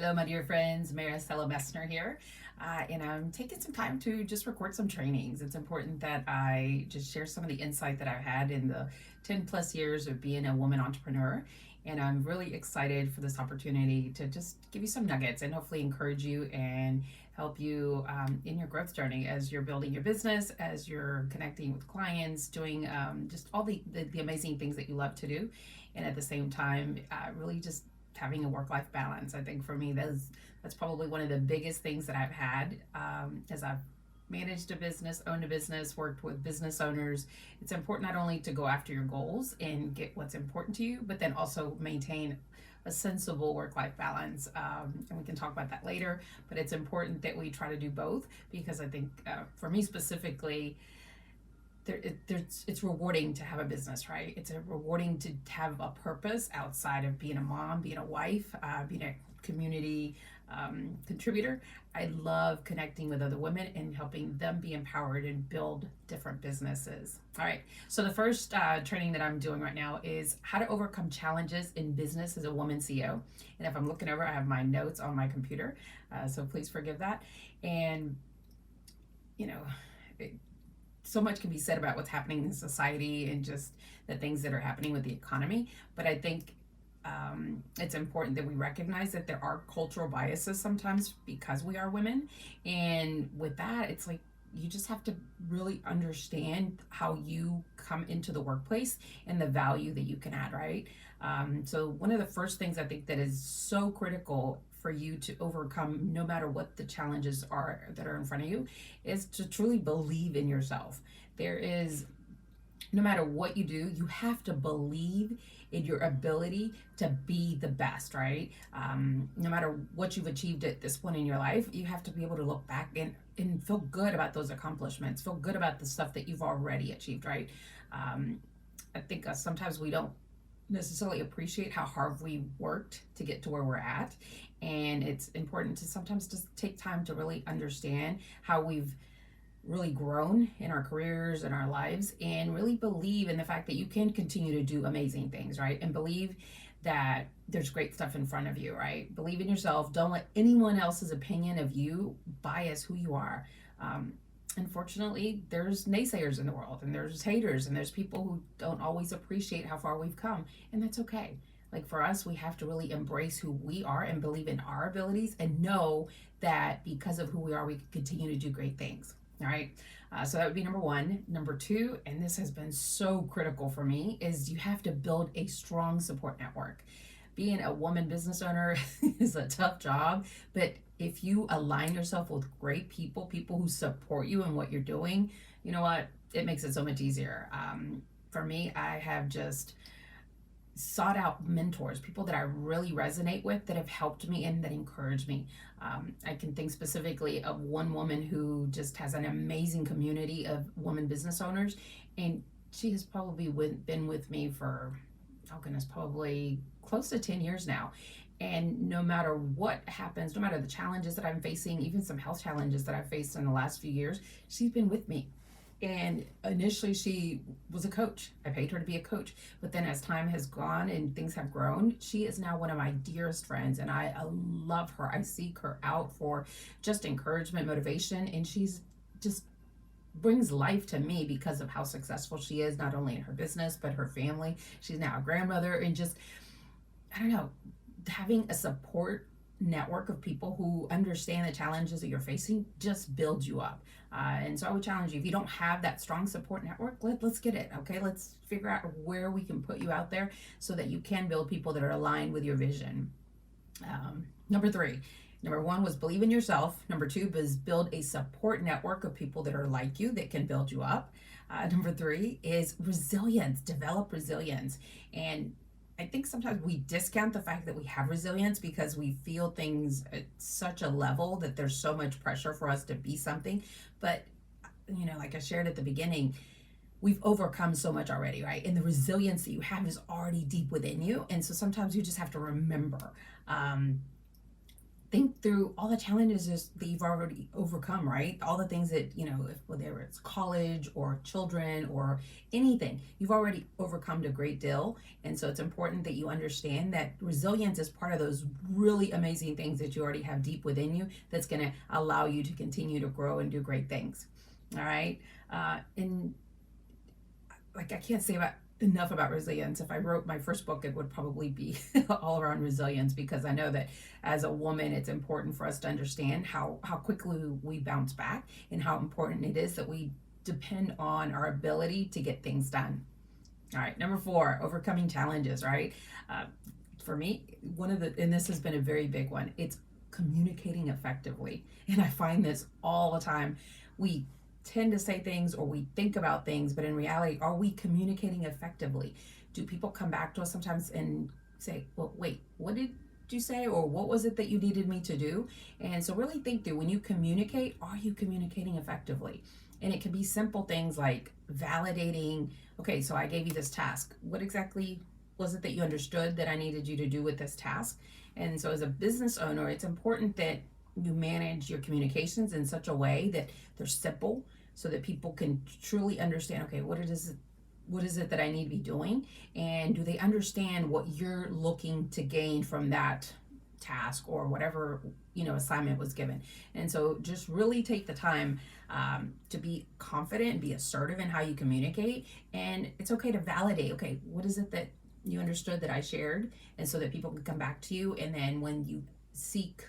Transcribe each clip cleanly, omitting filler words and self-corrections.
Hello, my dear friends. Maricela Messner here. And I'm taking some time to just record some trainings. It's important that I just share some of the insight that I've had in the 10 plus years of being a woman entrepreneur. And I'm really excited for this opportunity to just give you some nuggets and hopefully encourage you and help you in your growth journey as you're building your business, as you're connecting with clients, doing just all the amazing things that you love to do. And at the same time, really just having a work-life balance. I think for me, that's probably one of the biggest things that I've had as I've managed a business, owned a business, worked with business owners. It's important not only to go after your goals and get what's important to you, but then also maintain a sensible work-life balance. And we can talk about that later, but it's important that we try to do both because I think for me specifically, it's rewarding to have a business, right? It's rewarding to have a purpose outside of being a mom, being a wife, being a community contributor. I love connecting with other women and helping them be empowered and build different businesses. All right, so the first training that I'm doing right now is how to overcome challenges in business as a woman CEO. And if I'm looking over, I have my notes on my computer, so please forgive that. And you know, so much can be said about what's happening in society and just the things that are happening with the economy. But I think it's important that we recognize that there are cultural biases sometimes because we are women. And with that, it's like you just have to really understand how you come into the workplace and the value that you can add, right? So one of the first things I think that is so critical for you to overcome, no matter what the challenges are that are in front of you, is to truly believe in yourself. There is, no matter what you do, you have to believe in your ability to be the best, right? No matter what you've achieved at this point in your life, you have to be able to look back and feel good about those accomplishments, feel good about the stuff that you've already achieved, right? I think sometimes we don't necessarily appreciate how hard we worked to get to where we're at. And it's important to sometimes just take time to really understand how we've really grown in our careers and our lives and really believe in the fact that you can continue to do amazing things, right? And believe that there's great stuff in front of you, right? Believe in yourself. Don't let anyone else's opinion of you bias who you are. Unfortunately, there's naysayers in the world and there's haters and there's people who don't always appreciate how far we've come, and that's okay. Like for us, we have to really embrace who we are and believe in our abilities and know that because of who we are, we can continue to do great things. All right. So that would be number one. Number two, and this has been so critical for me, is you have to build a strong support network. Being a woman business owner is a tough job, but if you align yourself with great people who support you in what you're doing, you know what? It makes it so much easier. For me, I have just sought out mentors, people that I really resonate with that have helped me and that encourage me. I can think specifically of one woman who just has an amazing community of women business owners, and she has probably been with me for, oh goodness, probably close to 10 years now. And no matter what happens, no matter the challenges that I'm facing, even some health challenges that I've faced in the last few years, she's been with me. And initially she was a coach. I paid her to be a coach. But then as time has gone and things have grown, she is now one of my dearest friends. And I love her. I seek her out for just encouragement, motivation. And she's just brings life to me because of how successful she is, not only in her business, but her family. She's now a grandmother, and just, I don't know, having a support network of people who understand the challenges that you're facing just builds you up. And so I would challenge you, if you don't have that strong support network, let's get it, okay? Let's figure out where we can put you out there so that you can build people that are aligned with your vision. Number three, number one was believe in yourself. Number two was build a support network of people that are like you that can build you up. Number three is resilience, develop resilience. And I think sometimes we discount the fact that we have resilience because we feel things at such a level that there's so much pressure for us to be something. But, you know, like I shared at the beginning, we've overcome so much already, right? And the resilience that you have is already deep within you. And so sometimes you just have to remember think through all the challenges that you've already overcome, right? All the things that, whether it's college or children or anything, you've already overcome a great deal. And so it's important that you understand that resilience is part of those really amazing things that you already have deep within you that's going to allow you to continue to grow and do great things. All right. And like, I can't say enough about resilience. If I wrote my first book, it would probably be all around resilience, because I know that as a woman, it's important for us to understand how quickly we bounce back, and how important it is that we depend on our ability to get things done. All right, number 4, overcoming challenges, right? For me, and this has been a very big one, it's communicating effectively. And I find this all the time. We tend to say things, or we think about things, but in reality, are we communicating effectively? Do people come back to us sometimes and say, well, wait, what did you say? Or what was it that you needed me to do? And so really think through, when you communicate, are you communicating effectively? And it can be simple things like validating, okay, so I gave you this task. What exactly was it that you understood that I needed you to do with this task? And so as a business owner, it's important that you manage your communications in such a way that they're simple, so that people can truly understand, okay, what is it that I need to be doing? And do they understand what you're looking to gain from that task or whatever, assignment was given? And so just really take the time to be confident and be assertive in how you communicate. And it's okay to validate, okay, what is it that you understood that I shared? And so that people can come back to you. And then when you seek,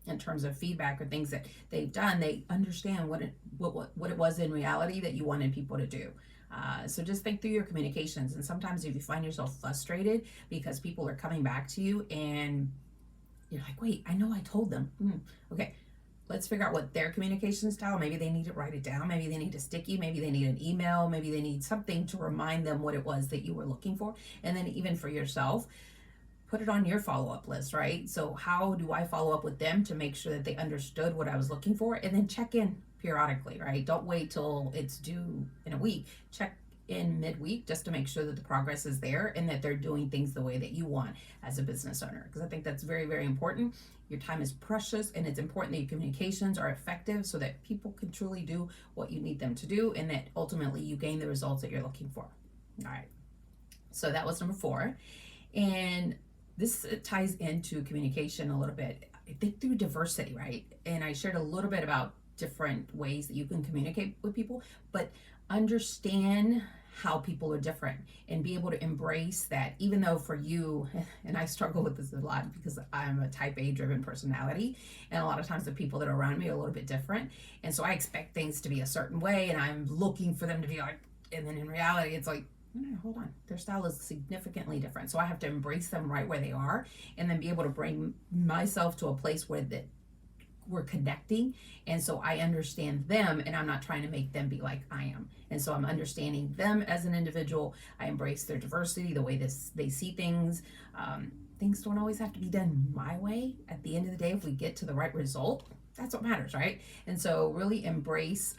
in terms of feedback or things that they've done, they understand what it was in reality that you wanted people to do. So just think through your communications. And sometimes if you find yourself frustrated because people are coming back to you and you're like, wait, I know I told them. Okay, let's figure out what their communication style. Maybe they need to write it down. Maybe they need a sticky. Maybe they need an email. Maybe they need something to remind them what it was that you were looking for. And then even for yourself, put it on your follow-up list, right? So how do I follow up with them to make sure that they understood what I was looking for? And then check in periodically, right? Don't wait till it's due in a week. Check in midweek just to make sure that the progress is there and that they're doing things the way that you want as a business owner. Because I think that's very, very important. Your time is precious, and it's important that your communications are effective so that people can truly do what you need them to do, and that ultimately you gain the results that you're looking for. All right. So that was number 4. And this ties into communication a little bit. I think through diversity, right? And I shared a little bit about different ways that you can communicate with people, but understand how people are different and be able to embrace that, even though for you, and I struggle with this a lot because I'm a type A driven personality, and a lot of times the people that are around me are a little bit different. And so I expect things to be a certain way, and I'm looking for them to be like, and then in reality, it's like, no, hold on, their style is significantly different. So I have to embrace them right where they are, and then be able to bring myself to a place where we're connecting. And so I understand them, and I'm not trying to make them be like I am. And so I'm understanding them as an individual. I embrace their diversity, the way they see things. Things don't always have to be done my way. At the end of the day, if we get to the right result, that's what matters, right? And so really embrace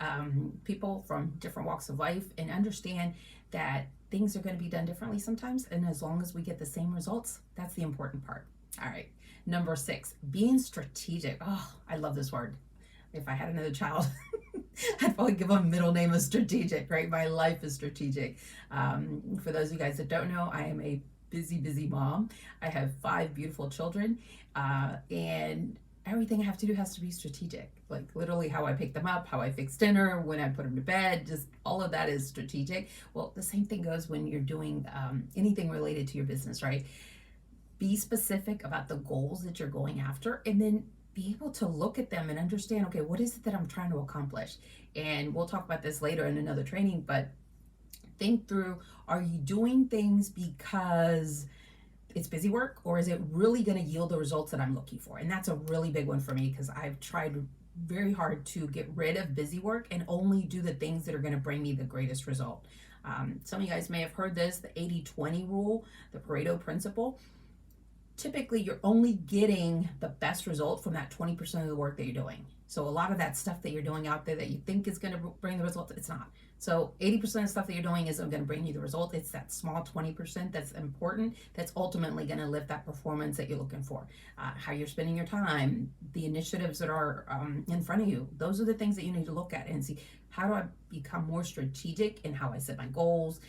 people from different walks of life, and understand that things are going to be done differently sometimes. And as long as we get the same results, that's the important part. All right. Number 6, being strategic. Oh, I love this word. If I had another child, I'd probably give them a middle name of strategic, right? My life is strategic. For those of you guys that don't know, I am a busy mom. I have 5 beautiful children, and everything I have to do has to be strategic. Like literally how I pick them up, how I fix dinner, when I put them to bed, just all of that is strategic. Well, the same thing goes when you're doing anything related to your business, right? Be specific about the goals that you're going after, and then be able to look at them and understand, okay, what is it that I'm trying to accomplish? And we'll talk about this later in another training, but think through, are you doing things because it's busy work, or is it really going to yield the results that I'm looking for? And that's a really big one for me, because I've tried very hard to get rid of busy work and only do the things that are going to bring me the greatest result. Some of you guys may have heard this, the 80-20 rule, the Pareto principle. Typically, you're only getting the best result from that 20% of the work that you're doing. So a lot of that stuff that you're doing out there that you think is going to bring the results, it's not. So 80% of stuff that you're doing isn't going to bring you the result. It's that small 20% that's important, that's ultimately going to lift that performance that you're looking for. How you're spending your time, the initiatives that are in front of you. Those are the things that you need to look at and see, how do I become more strategic in how I set my goals?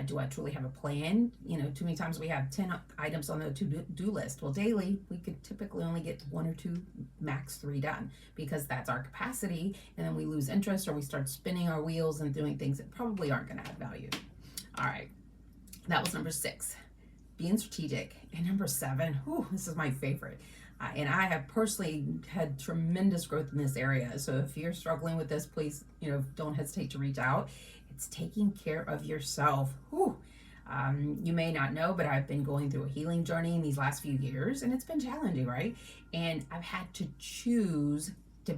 Do I truly have a plan? Too many times we have 10 items on the to-do list. Well, daily, we could typically only get 1 or 2, max 3 done, because that's our capacity. And then we lose interest, or we start spinning our wheels and doing things that probably aren't going to add value. All right, that was number 6, being strategic. And number 7, this is my favorite. And I have personally had tremendous growth in this area. So if you're struggling with this, please, don't hesitate to reach out. It's taking care of yourself. You may not know, but I've been going through a healing journey in these last few years, and it's been challenging, right? And I've had to choose to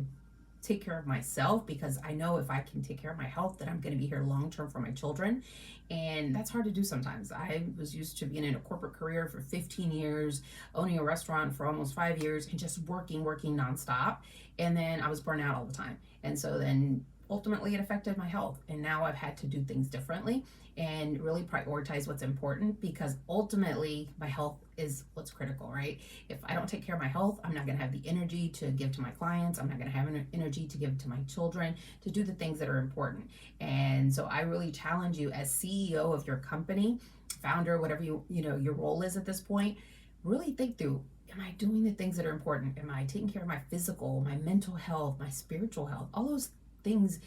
take care of myself, because I know if I can take care of my health, that I'm going to be here long term for my children. And that's hard to do sometimes. I was used to being in a corporate career for 15 years, owning a restaurant for almost 5 years, and just working nonstop. And then I was burnt out all the time. And so then ultimately it affected my health. And now I've had to do things differently and really prioritize what's important, because ultimately my health is what's critical, right? If I don't take care of my health, I'm not going to have the energy to give to my clients. I'm not going to have energy to give to my children, to do the things that are important. And so I really challenge you, as CEO of your company, founder, whatever your role is at this point, really think through, am I doing the things that are important? Am I taking care of my physical, my mental health, my spiritual health? All those things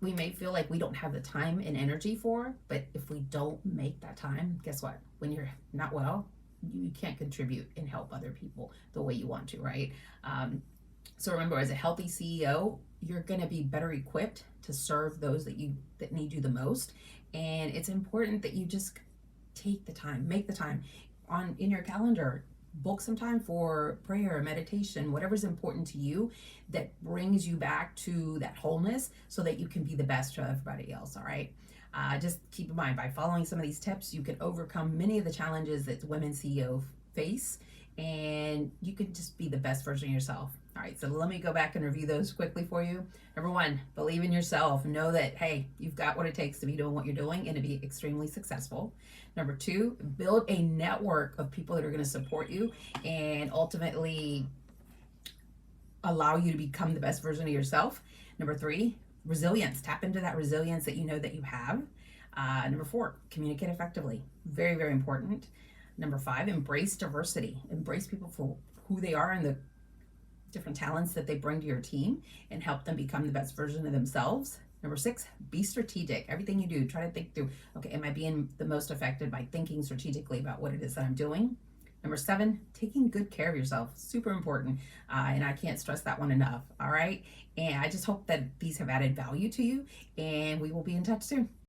we may feel like we don't have the time and energy for, but if we don't make that time, guess what? When you're not well, you can't contribute and help other people the way you want to, right? So remember, as a healthy CEO, you're going to be better equipped to serve those that need you the most. And it's important that you just take the time, make the time in your calendar. Book some time for prayer, meditation, whatever's important to you that brings you back to that wholeness, so that you can be the best to everybody else. All right. Just keep in mind, by following some of these tips, you can overcome many of the challenges that women CEO face, and you can just be the best version of yourself. All right, so let me go back and review those quickly for you. Number 1, believe in yourself. Know that, hey, you've got what it takes to be doing what you're doing and to be extremely successful. Number 2, build a network of people that are going to support you and ultimately allow you to become the best version of yourself. Number 3, resilience. Tap into that resilience that you know that you have. Number 4, communicate effectively. Very, very important. Number 5, embrace diversity. Embrace people for who they are and the different talents that they bring to your team, and help them become the best version of themselves. Number 6, be strategic. Everything you do, try to think through, okay, am I being the most effective by thinking strategically about what it is that I'm doing? Number 7, taking good care of yourself. Super important. And I can't stress that one enough. All right. And I just hope that these have added value to you, and we will be in touch soon.